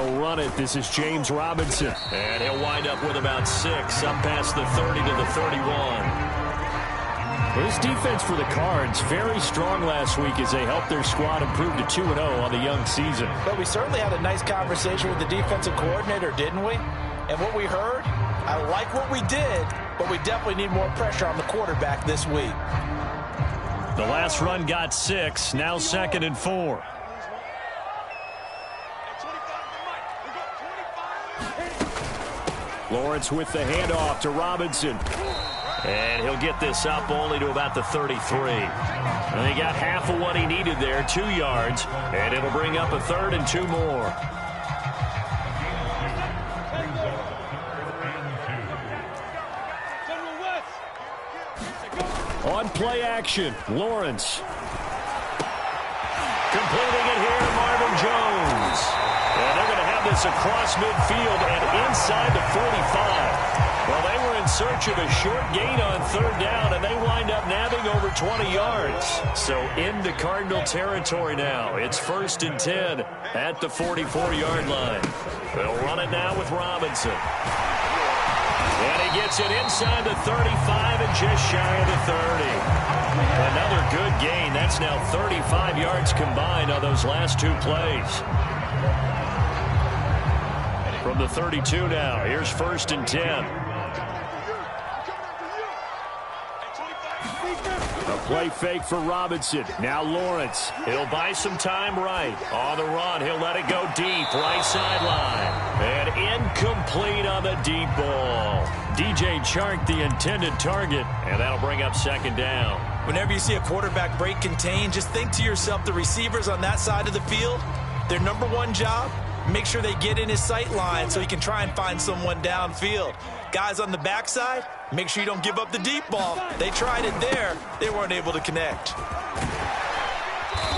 They'll run it. This is James Robinson. And he'll wind up with about 6, up past the 30 to the 31. This defense for the Cards, very strong last week as they helped their squad improve to 2-0 on the young season. But we certainly had a nice conversation with the defensive coordinator, didn't we? And what we heard, I like what we did, but we definitely need more pressure on the quarterback this week. The last run got 6, now 2nd and 4. Lawrence with the handoff to Robinson. And he'll get this up only to about the 33. And he got half of what he needed there, 2 yards. And it'll bring up a 3rd and 2 more. On play action, Lawrence. Completing it here to Marvin Jones. And they're going to have this across midfield and inside the 45. Well, they were in search of a short gain on 3rd down, and they wind up nabbing over 20 yards. So into Cardinal territory now. It's 1st and 10 at the 44-yard line. They'll run it now with Robinson. And he gets it inside the 35 and just shy of the 30. Another good gain. That's now 35 yards combined on those last 2 plays. From the 32 now, here's 1st and 10. A play fake for Robinson. Now Lawrence. He'll buy some time right. On the run, he'll let it go deep. Right sideline. And incomplete on the deep ball. DJ Chark, the intended target. And that'll bring up 2nd down. Whenever you see a quarterback break contain, just think to yourself, the receivers on that side of the field, their number one job, make sure they get in his sight line so he can try and find someone downfield. Guys on the backside, make sure you don't give up the deep ball. They tried it there. They weren't able to connect.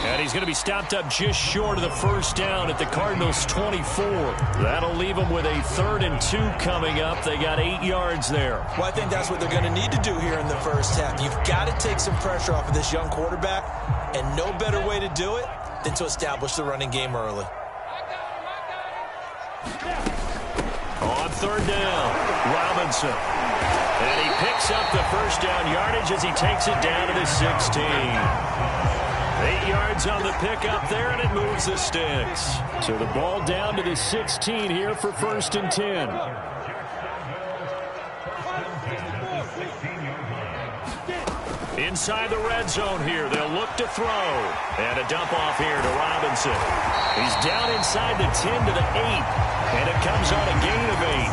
And he's going to be stopped up just short of the 1st down at the Cardinals' 24. That'll leave them with a 3rd and 2 coming up. They got 8 yards there. Well, I think that's what they're going to need to do here in the first half. You've got to take some pressure off of this young quarterback, and no better way to do it than to establish the running game early. On 3rd down, Robinson. And he picks up the 1st down yardage as he takes it down to the 16. 8 yards on the pickup there, and it moves the sticks. So the ball down to the 16 here for 1st and 10. Inside the red zone here, they'll look to throw. And a dump off here to Robinson. He's down inside the 10 to the 8. And it comes on a gain of 8.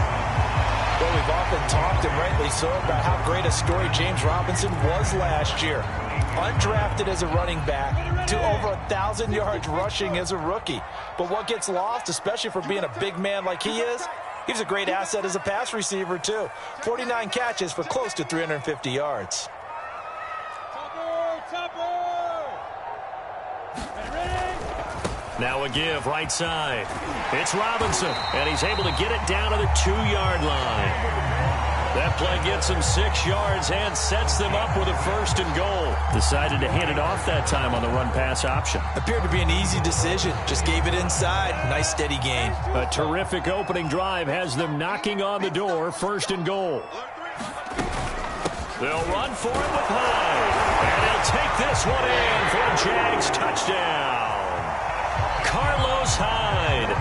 Well, we've often talked, and rightly so, about how great a story James Robinson was last year. Undrafted as a running back to over 1,000 yards rushing as a rookie. But what gets lost, especially for being a big man like he is, he's a great asset as a pass receiver, too. 49 catches for close to 350 yards. Now a give right side. It's Robinson, and he's able to get it down to the 2-yard line. That play gets him 6 yards and sets them up with a 1st and goal. Decided to hand it off that time on the run-pass option. Appeared to be an easy decision. Just gave it inside. Nice steady gain. A terrific opening drive has them knocking on the door. 1st and goal. They'll run for it with Hyde. And he'll take this one in for a Jags touchdown. Carlos Hyde,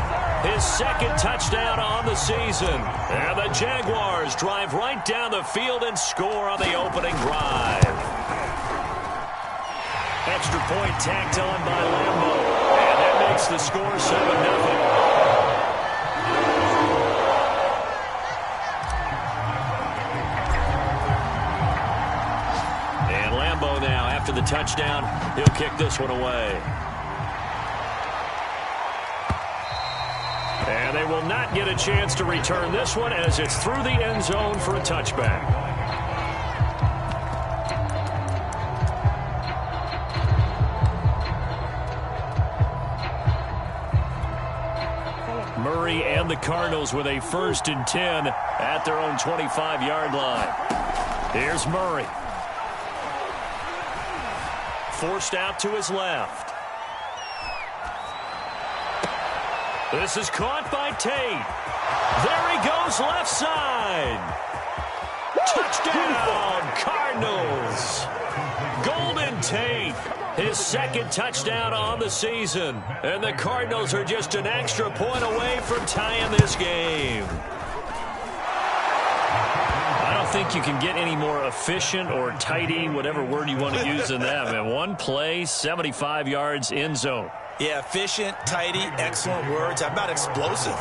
his 2nd touchdown on the season. And the Jaguars drive right down the field and score on the opening drive. Extra point tacked on by Lambo. And that makes the score 7-0. And Lambo now, after the touchdown, he'll kick this one away. And they will not get a chance to return this one as it's through the end zone for a touchback. Murray and the Cardinals with a 1st and 10 at their own 25-yard line. Here's Murray. Forced out to his left. This is caught by Tate. There he goes left side. Touchdown, Cardinals. Golden Tate, his second touchdown on the season. And the Cardinals are just an extra point away from tying this game. I don't think you can get any more efficient or tidy, whatever word you want to use in that. Man, one play, 75 yards, end zone. Yeah, efficient, tidy, excellent words. How about explosive?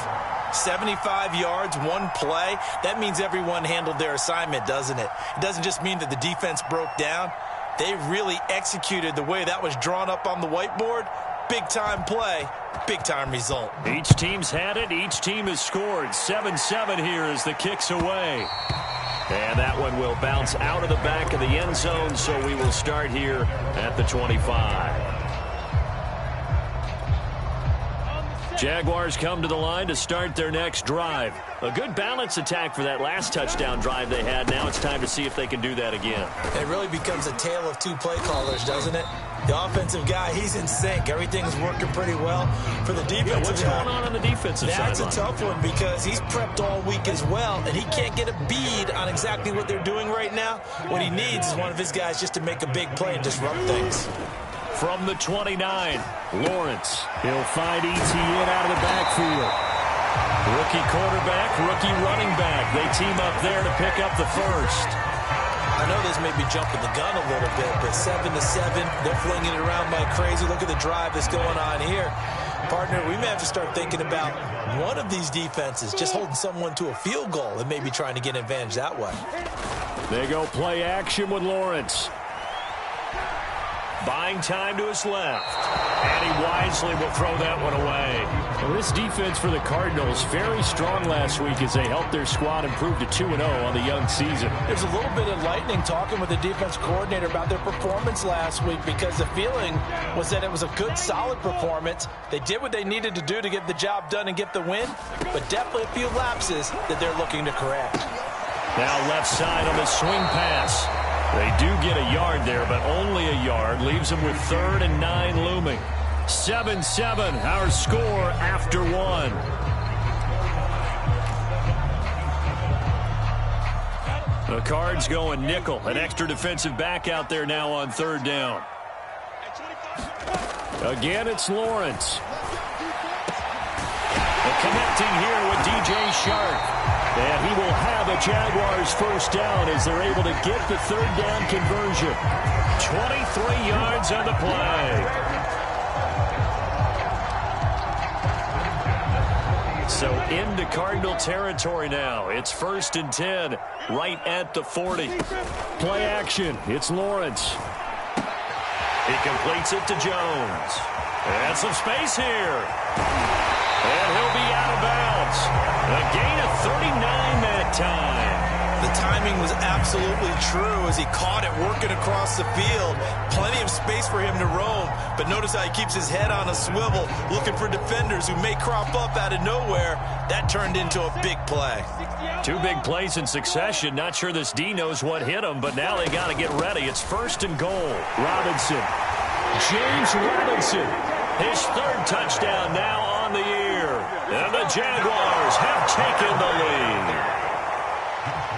75 yards, one play. That means everyone handled their assignment, doesn't it? It doesn't just mean that the defense broke down. They really executed the way that was drawn up on the whiteboard. Big-time play, big-time result. Each team's had it. Each team has scored. 7-7 here as the kick's away. And that one will bounce out of the back of the end zone, so we will start here at the 25. Jaguars come to the line to start their next drive. A good balance attack for that last touchdown drive they had. Now it's time to see if they can do that again. It really becomes a tale of two play callers, doesn't it? The offensive guy, he's in sync. Everything's working pretty well for the defensive What's guy. going on the defensive side? That's a tough one because he's prepped all week as well, and he can't get a bead on exactly what they're doing right now. What he needs is one of his guys just to make a big play and disrupt things. From the 29, Lawrence. He'll find Etienne out of the backfield. Rookie quarterback, rookie running back. They team up there to pick up the first. I know this may be jumping the gun a little bit, but 7-7, they're flinging it around like crazy. Look at the drive that's going on here. Partner, we may have to start thinking about one of these defenses just holding someone to a field goal and maybe trying to get an advantage that way. They go play action with Lawrence. Buying time to his left. And he wisely will throw that one away. Well, this defense for the Cardinals, very strong last week as they helped their squad improve to 2-0 on the young season. There's a little bit of lightning talking with the defense coordinator about their performance last week because the feeling was that it was a good, solid performance. They did what they needed to do to get the job done and get the win, but definitely a few lapses that they're looking to correct. Now left side on the swing pass. They do get a yard there, but only a yard. Leaves them with 3rd and 9 looming. 7-7, our score after one. The Cards going nickel. An extra defensive back out there now on 3rd down. Again, it's Lawrence. Connecting here with DJ Shark. And he will have a Jaguars first down as they're able to get the 3rd down conversion. 23 yards on the play. So into Cardinal territory now. It's 1st and 10, right at the 40. Play action. It's Lawrence. He completes it to Jones. And some space here. And he'll be out of bounds. A gain of 39 that time. The timing was absolutely true as he caught it working across the field. Plenty of space for him to roam. But notice how he keeps his head on a swivel, looking for defenders who may crop up out of nowhere. That turned into a big play. 2 big plays in succession. Not sure this D knows what hit him, but now they got to get ready. It's 1st and goal. Robinson. James Robinson. His 3rd touchdown now on the year. And the Jaguars have taken the lead.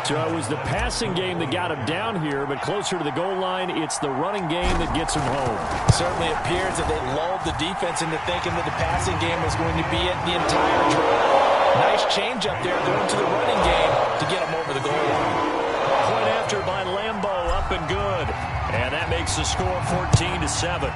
So it was the passing game that got him down here, but closer to the goal line, it's the running game that gets him home. Certainly appears that they lulled the defense into thinking that the passing game was going to be it the entire drive. Nice change up there going to the running game to get him over the goal line. Point after by Lambeau, up and good. And that makes the score 14-7.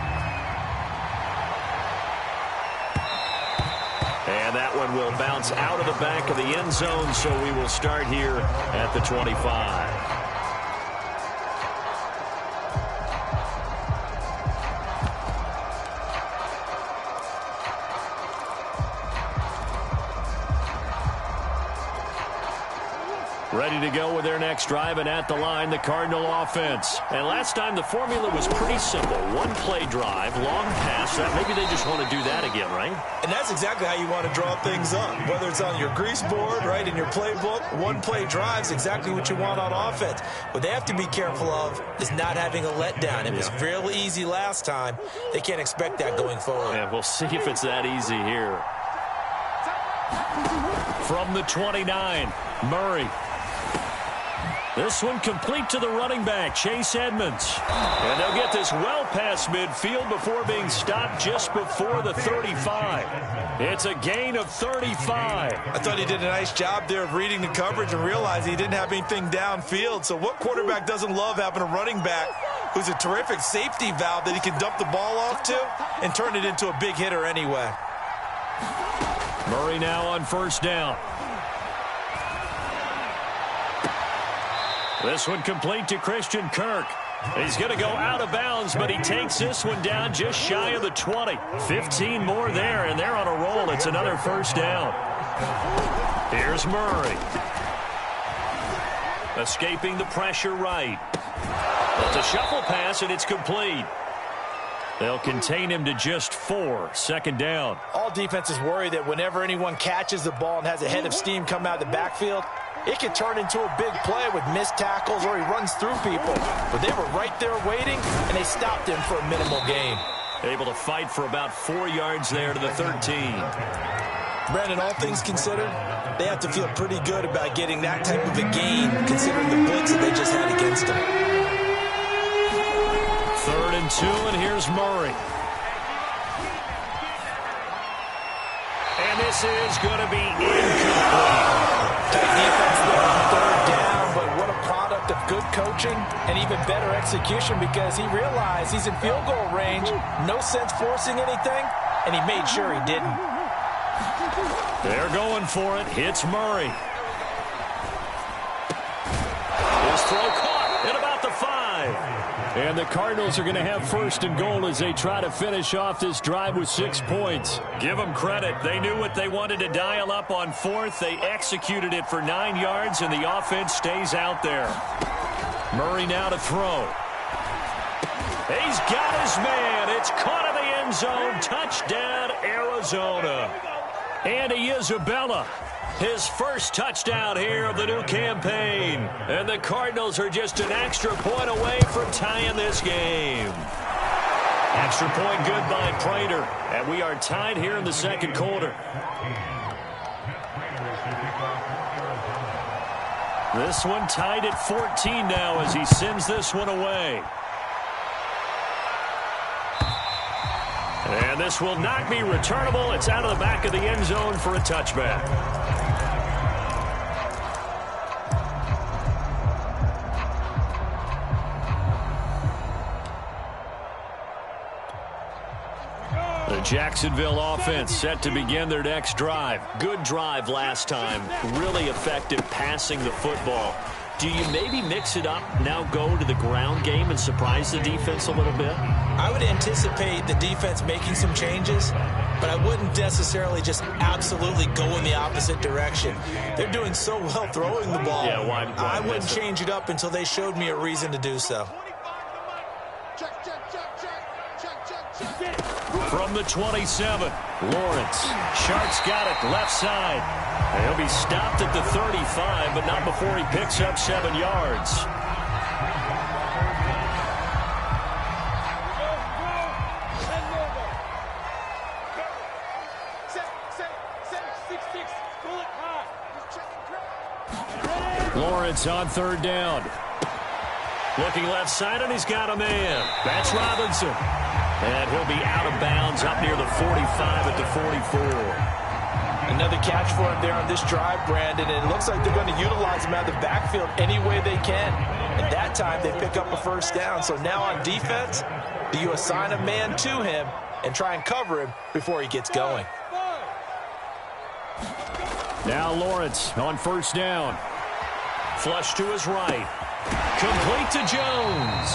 And that one will bounce out of the back of the end zone, so we will start here at the 25. Ready to go with their next drive, and at the line, the Cardinal offense. And last time, the formula was pretty simple. 1-play drive, long pass. Maybe they just want to do that again, right? And that's exactly how you want to draw things up. Whether it's on your grease board, right, in your playbook, 1-play drive is exactly what you want on offense. What they have to be careful of is not having a letdown. It was real easy last time. They can't expect that going forward. Yeah, we'll see if it's that easy here. From the 29, Murray. This one complete to the running back, Chase Edmonds. And they'll get this well past midfield before being stopped just before the 35. It's a gain of 35. I thought he did a nice job there of reading the coverage and realizing he didn't have anything downfield. So what quarterback doesn't love having a running back who's a terrific safety valve that he can dump the ball off to and turn it into a big hitter anyway? Murray now on first down. This one complete to Christian Kirk. He's going to go out of bounds, but he takes this one down just shy of the 20. 15 more there, and they're on a roll. It's another first down. Here's Murray. Escaping the pressure right. It's a shuffle pass, and it's complete. They'll contain him to just 4. Second down. All defenses worry that whenever anyone catches the ball and has a head of steam come out of the backfield, it can turn into a big play with missed tackles or he runs through people. But they were right there waiting, and they stopped him for a minimal gain. Able to fight for about 4 yards there to the 13. Brandon, all things considered, they have to feel pretty good about getting that type of a gain considering the blitz that they just had against them. 3rd and 2, and here's Murray. And this is going to be incomplete. Defense there on 3rd down, but what a product of good coaching and even better execution because he realized he's in field goal range, no sense forcing anything, and he made sure he didn't. They're going for it. Hits Murray. His throw caught at about the 5. And the Cardinals are going to have 1st and goal as they try to finish off this drive with 6 points. Give them credit. They knew what they wanted to dial up on 4th. They executed it for 9 yards, and the offense stays out there. Murray now to throw. He's got his man. It's caught in the end zone. Touchdown, Arizona. Andy Isabella. His first touchdown here of the new campaign. And the Cardinals are just an extra point away from tying this game. Extra point good by Prater. And we are tied here in the second quarter. This one tied at 14 now as he sends this one away. And this will not be returnable. It's out of the back of the end zone for a touchback. The Jacksonville offense set to begin their next drive. Good drive last time. Really effective passing the football. Do you maybe mix it up, now go to the ground game and surprise the defense a little bit? I would anticipate the defense making some changes, but I wouldn't necessarily just absolutely go in the opposite direction. They're doing so well throwing the ball. Yeah, why I wouldn't change it up until they showed me a reason to do so. From the 27, Lawrence. Sharp's got it left side. And he'll be stopped at the 35, but not before he picks up 7 yards. Lawrence on 3rd down. Looking left side, and he's got a man. That's Robinson. And he'll be out of bounds up near the 45 at the 44. Another catch for him there on this drive, Brandon, and it looks like they're going to utilize him out of the backfield any way they can. And that time they pick up a 1st down. So now on defense, do you assign a man to him and try and cover him before he gets going? Now Lawrence on 1st down. Flush to his right. Complete to Jones.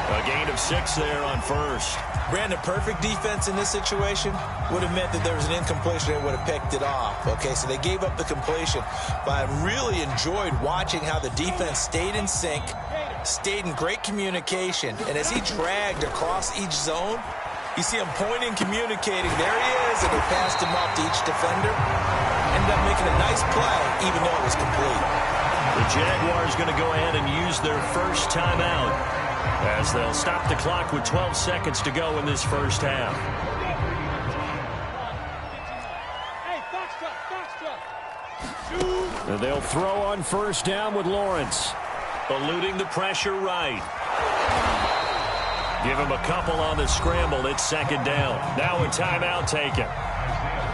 A gain of 6 there on 1st. Brandon, perfect defense in this situation would have meant that there was an incompletion and would have picked it off. Okay, so they gave up the completion. But I really enjoyed watching how the defense stayed in sync, stayed in great communication. And as he dragged across each zone, you see him pointing, communicating. There he is, and they passed him off to each defender. Ended up making a nice play, even though it was complete. The Jaguars going to go ahead and use their first timeout, as they'll stop the clock with 12 seconds to go in this first half. And they'll throw on first down with Lawrence. Eluding the pressure right. Give him a couple on the scramble. It's second down. Now a timeout taken.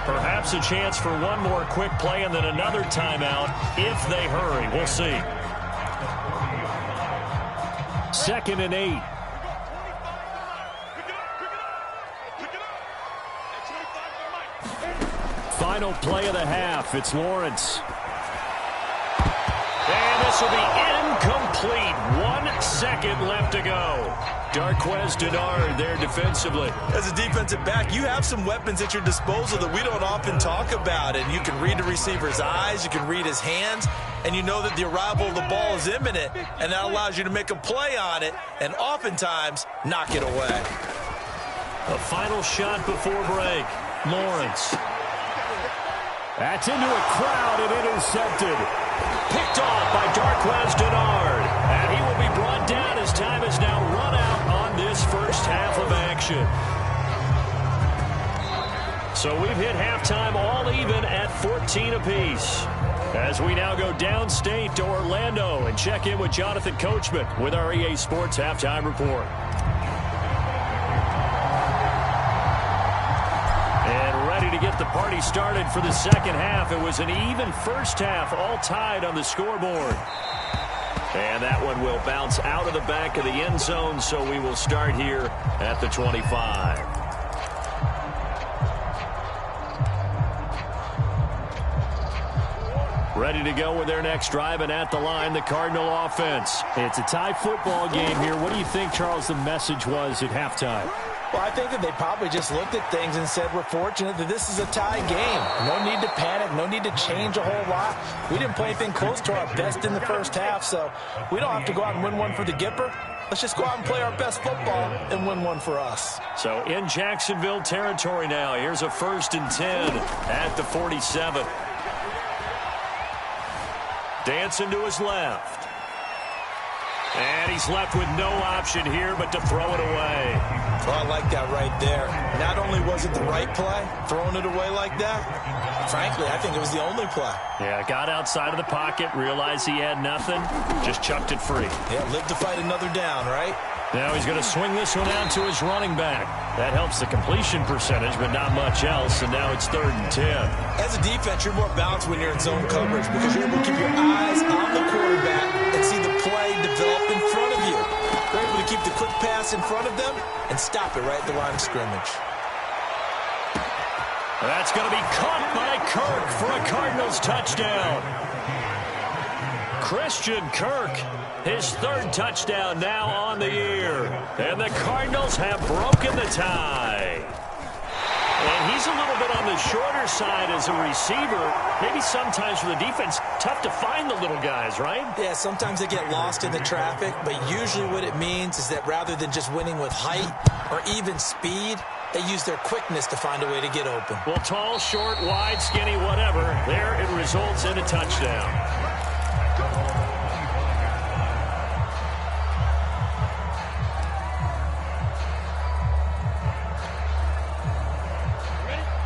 Perhaps a chance for one more quick play and then another timeout if they hurry. We'll see. 2nd and 8. Final play of the half. It's Lawrence. And this will be incomplete. 1 second left to go. Darquez Denard there defensively. As a defensive back, you have some weapons at your disposal that we don't often talk about. And you can read the receiver's eyes, you can read his hands, and you know that the arrival of the ball is imminent, and that allows you to make a play on it and oftentimes knock it away. A final shot before break. Lawrence. That's into a crowd and intercepted. Picked off by Darquez Denard. And he will be brought down as time is now run out on this first half of action. So we've hit halftime all even at 14 apiece. As we now go downstate to Orlando and check in with Jonathan Coachman with our EA Sports Halftime Report. To get the party started for the second half. It was an even first half, all tied on the scoreboard. And that one will bounce out of the back of the end zone, so we will start here at the 25. Ready to go with their next drive, and at the line, the Cardinal offense. It's a tie football game here. What do you think, Charles, the message was at halftime? Well, I think that they probably just looked at things and said, we're fortunate that this is a tie game. No need to panic. No need to change a whole lot. We didn't play anything close to our best in the first half, so we don't have to go out and win one for the Gipper. Let's just go out and play our best football and win one for us. So in Jacksonville territory now, here's a 1st and 10 at the 47. Dancing to his left. And he's left with no option here but to throw it away. Oh, I like that right there. Not only was it the right play, throwing it away like that, frankly, I think it was the only play. Yeah, got outside of the pocket, realized he had nothing, just chucked it free. Yeah, live to fight another down, right? Now he's going to swing this one out to his running back. That helps the completion percentage, but not much else, and now it's 3rd and 10. As a defense, you're more balanced when you're in zone coverage because you're able to keep your eyes on the quarterback and see the play develop in front of you. You're able to keep the quick pass in front of them and stop it right at the line of scrimmage. That's going to be caught by Kirk for a Cardinals touchdown. Christian Kirk, his 3rd touchdown now on the year. And the Cardinals have broken the tie. And he's a little bit on the shorter side as a receiver. Maybe sometimes for the defense, tough to find the little guys, right? Yeah, sometimes they get lost in the traffic, but usually what it means is that rather than just winning with height or even speed, they use their quickness to find a way to get open. Well, tall, short, wide, skinny, whatever, there it results in a touchdown.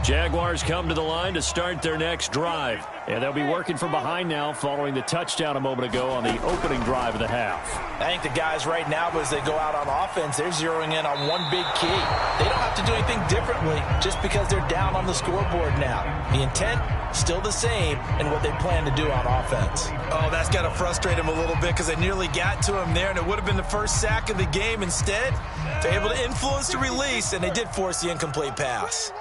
Jaguars come to the line to start their next drive. And they'll be working from behind now following the touchdown a moment ago on the opening drive of the half. I think the guys right now, as they go out on offense, they're zeroing in on one big key. They don't have to do anything differently just because they're down on the scoreboard now. The intent, still the same, and what they plan to do on offense. Oh, that's got to frustrate him a little bit because they nearly got to him there, and it would have been the first sack of the game. Instead, they're able to influence the release, and they did force the incomplete pass.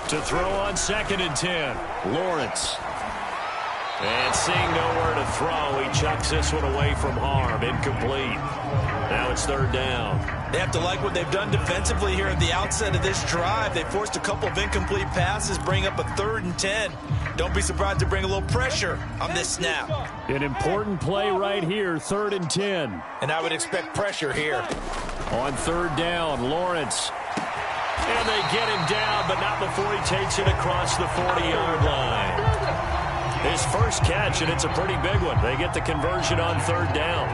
To throw on 2nd and 10, Lawrence. And seeing nowhere to throw, he chucks this one away from harm. Incomplete. Now it's 3rd down. They have to like what they've done defensively here at the outset of this drive. They forced a couple of incomplete passes, bring up a 3rd and 10. Don't be surprised to bring a little pressure on this snap. An important play right here, 3rd and 10. And I would expect pressure here. On 3rd down, Lawrence. And they get him down, but not before he takes it across the 40-yard line. His first catch, and it's a pretty big one. They get the conversion on 3rd down.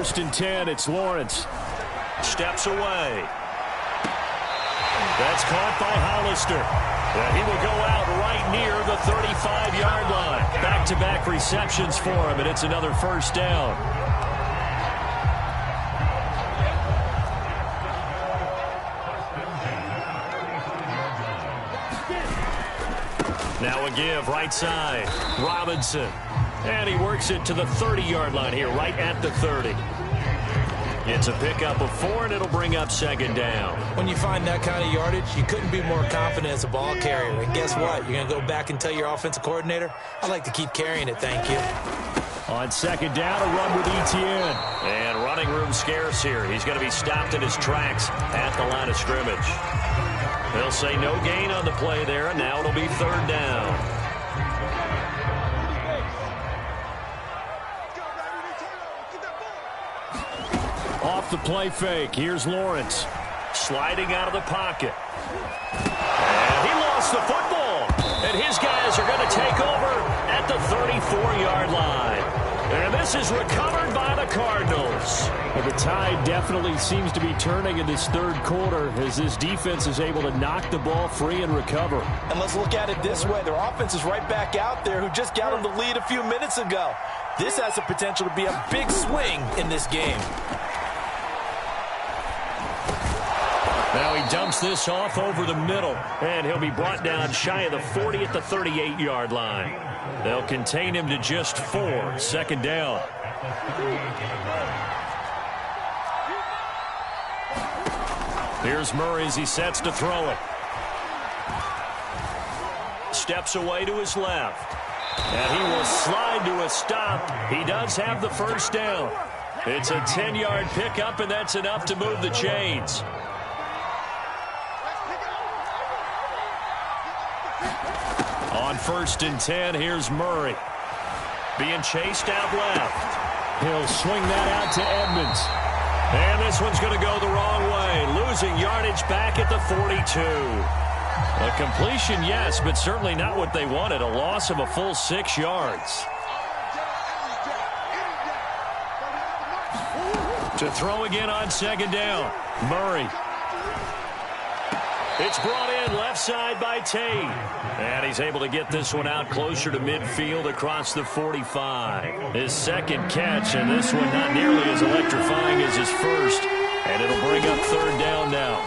first and 10. It's Lawrence. Steps away. That's caught by Hollister. And he will go out right near the 35-yard line. Back-to-back receptions for him, and it's another first down. Now a give, right side. Robinson. And he works it to the 30-yard line here, right at the 30. It's a pickup of 4, and it'll bring up second down. When you find that kind of yardage, you couldn't be more confident as a ball carrier. And guess what? You're going to go back and tell your offensive coordinator, I'd like to keep carrying it, thank you. On second down, a run with Etienne. And running room scarce here. He's going to be stopped in his tracks at the line of scrimmage. They'll say no gain on the play there, and now it'll be third down. Off the play fake, here's Lawrence. Sliding out of the pocket. And he lost the football. And his guys are going to take over at the 34-yard line. And this is recovered by the Cardinals. Well, the tide definitely seems to be turning in this third quarter as this defense is able to knock the ball free and recover. And let's look at it this way. Their offense is right back out there who just got them the lead a few minutes ago. This has the potential to be a big swing in this game. Now he dumps this off over the middle, and he'll be brought down shy of the 40 at the 38-yard line. They'll contain him to just 4, second down. Here's Murray as he sets to throw it. Steps away to his left. And he will slide to a stop. He does have the first down. It's a 10-yard pickup, and that's enough to move the chains. On first and 10, here's Murray. Being chased out left. He'll swing that out to Edmonds. And this one's going to go the wrong way. Losing yardage back at the 42. A completion, yes, but certainly not what they wanted. A loss of a full 6 yards. To throw again on second down. Murray. It's brought in left side by Tate. And he's able to get this one out closer to midfield across the 45. His second catch, and this one not nearly as electrifying as his first. And it'll bring up third down now.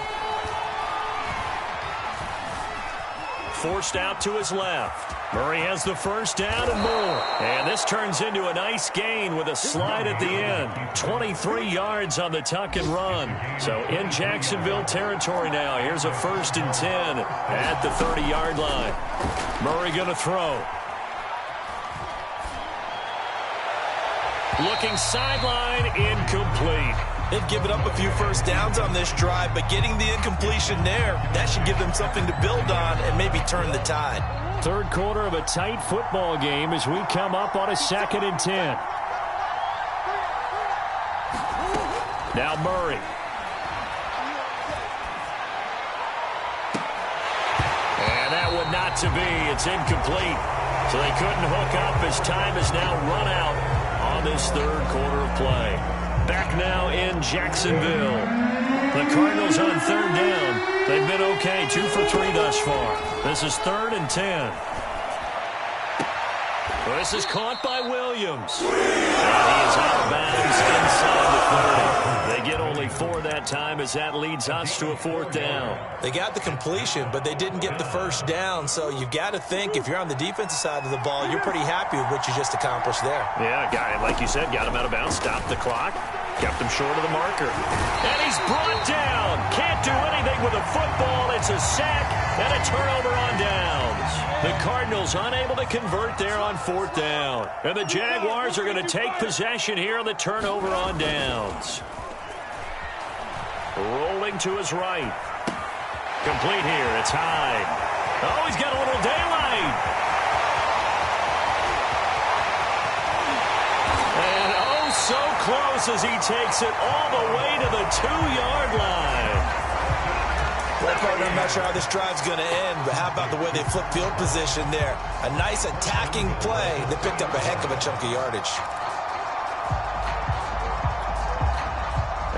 Forced out to his left. Murray has the first down and more. And this turns into a nice gain with a slide at the end. 23 yards on the tuck and run. So in Jacksonville territory now. Here's a first and 10 at the 30-yard line. Murray going to throw. Looking sideline, incomplete. They've given up a few first downs on this drive, but getting the incompletion there, that should give them something to build on and maybe turn the tide. Third quarter of a tight football game as we come up on a second and 10. Now Murray. And that one not to be. It's incomplete. So they couldn't hook up as time has now run out on this third quarter of play. Back now in Jacksonville. The Cardinals on third down. They've been okay, 2 for 3 thus far. This is third and 10. This is caught by Williams. And he is out of bounds inside the 30. They get only 4 that time as that leads us to a fourth down. They got the completion, but they didn't get the first down. So you've got to think if you're on the defensive side of the ball, you're pretty happy with what you just accomplished there. Yeah, guy, like you said, got him out of bounds, stopped the clock, kept him short of the marker. And he's brought down. Can't do anything with a football. It's a sack and a turnover on downs. The Cardinals unable to convert there on fourth down. And the Jaguars are going to take possession here on the turnover on downs. Rolling to his right. Complete here. It's Hyde. Oh, he's got a little daylight. And oh, so close as he takes it all the way to the 2-yard line. Well, partner, I'm not sure how this drive's going to end, but how about the way they flip field position there? A nice attacking play that picked up a heck of a chunk of yardage.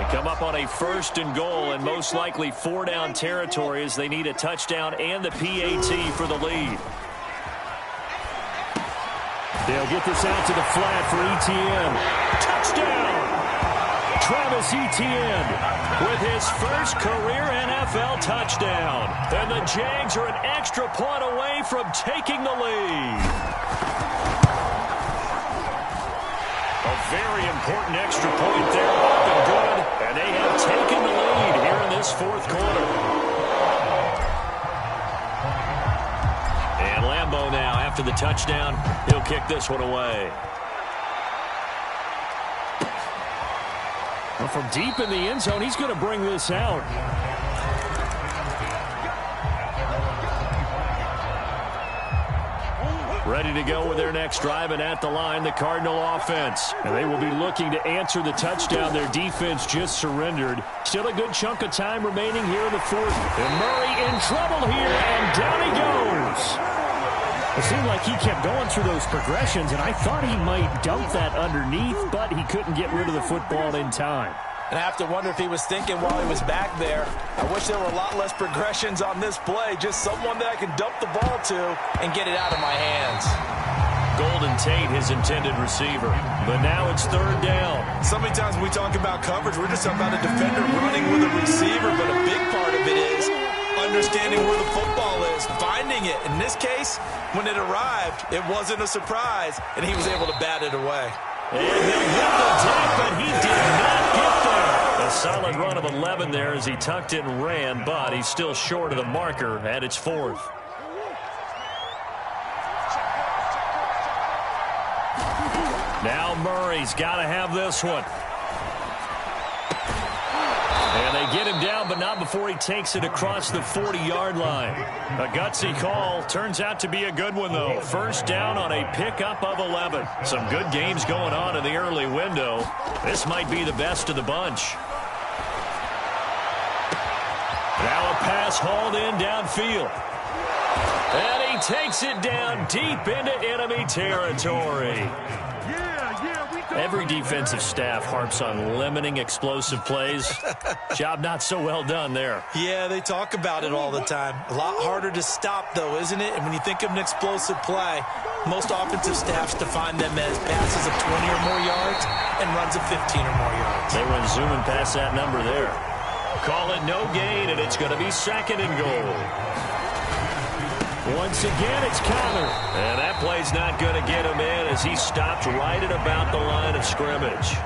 come up on a 1st and goal and most likely 4-down territory as they need a touchdown and the PAT for the lead. They'll get this out to the flat for Etienne. Touchdown! Travis Etienne with his first career NFL touchdown. And the Jags are an extra point away from taking the lead. A very important extra point there, up and good. And they have taken the lead here in this 4th quarter. And Lambeau now, after the touchdown, he'll kick this one away. Well, from deep in the end zone, he's going to bring this out. Ready to go with their next drive, and at the line, the Cardinal offense. And they will be looking to answer the touchdown their defense just surrendered. Still a good chunk of time remaining here in the 4th. And Murray in trouble here, and down he goes. It seemed like he kept going through those progressions, and I thought he might dump that underneath, but he couldn't get rid of the football in time. And I have to wonder if he was thinking while he was back there, I wish there were a lot less progressions on this play, just someone that I can dump the ball to and get it out of my hands. Golden Tate, his intended receiver. But now it's 3rd down. So many times when we talk about coverage, we're just about a defender running with a receiver, but a big part of it is understanding where the football is, finding it. In this case, when it arrived, it wasn't a surprise, and he was able to bat it away. And he'll get the tip, but he did not get there. A solid run of 11 there as he tucked it and ran, but he's still short of the marker at its 4th. Now Murray's got to have this one. And they get him down, but not before he takes it across the 40-yard line. A gutsy call. Turns out to be a good one, though. 1st down on a pickup of 11. Some good games going on in the early window. This might be the best of the bunch. Now a pass hauled in downfield. And he takes it down deep into enemy territory. Every defensive staff harps on limiting explosive plays. Job not so well done there. Yeah, they talk about it all the time. A lot harder to stop, though, isn't it? And when you think of an explosive play, most offensive staffs define them as passes of 20 or more yards and runs of 15 or more yards. They went zooming past that number there. Call it no gain, and it's going to be 2nd and goal. Once again, it's Connor. And that play's not going to get him in as he stopped right at about the line of scrimmage.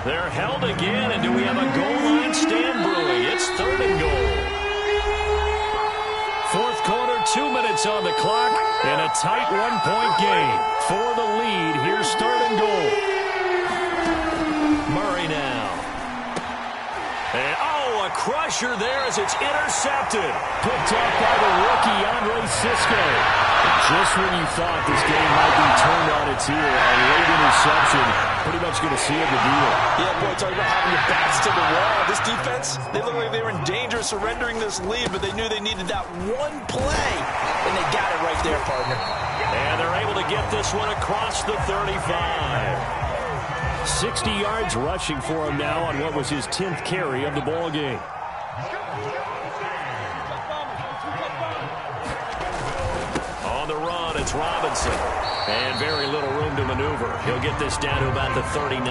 They're held again, and do we have a goal line stand brewing? It's 3rd and goal. 4th quarter, 2 minutes on the clock, and a tight 1-point game. For the lead, here's 3rd and goal. Murray now. And, a crusher there as it's intercepted. Picked up by the rookie, Andre Sisco. Just when you thought this game might be turned on its ear, a late interception, pretty much going to seal the deal. Yeah, boy, talking about having your backs to the wall. This defense, they look like they were in danger of surrendering this lead, but they knew they needed that one play, and they got it right there, partner. And they're able to get this one across the 35. 60 yards rushing for him now on what was his 10th carry of the ball game. On the run, it's Robinson. And very little room to maneuver. He'll get this down to about the 39.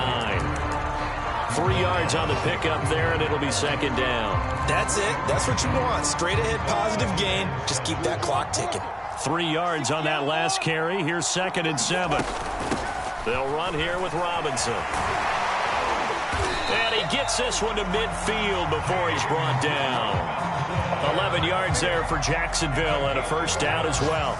3 yards on the pickup there, and it'll be 2nd down. That's it. That's what you want. Straight ahead, positive gain. Just keep that clock ticking. 3 yards on that last carry. Here's 2nd and 7. They'll run here with Robinson. And he gets this one to midfield before he's brought down. 11 yards there for Jacksonville and a 1st down as well.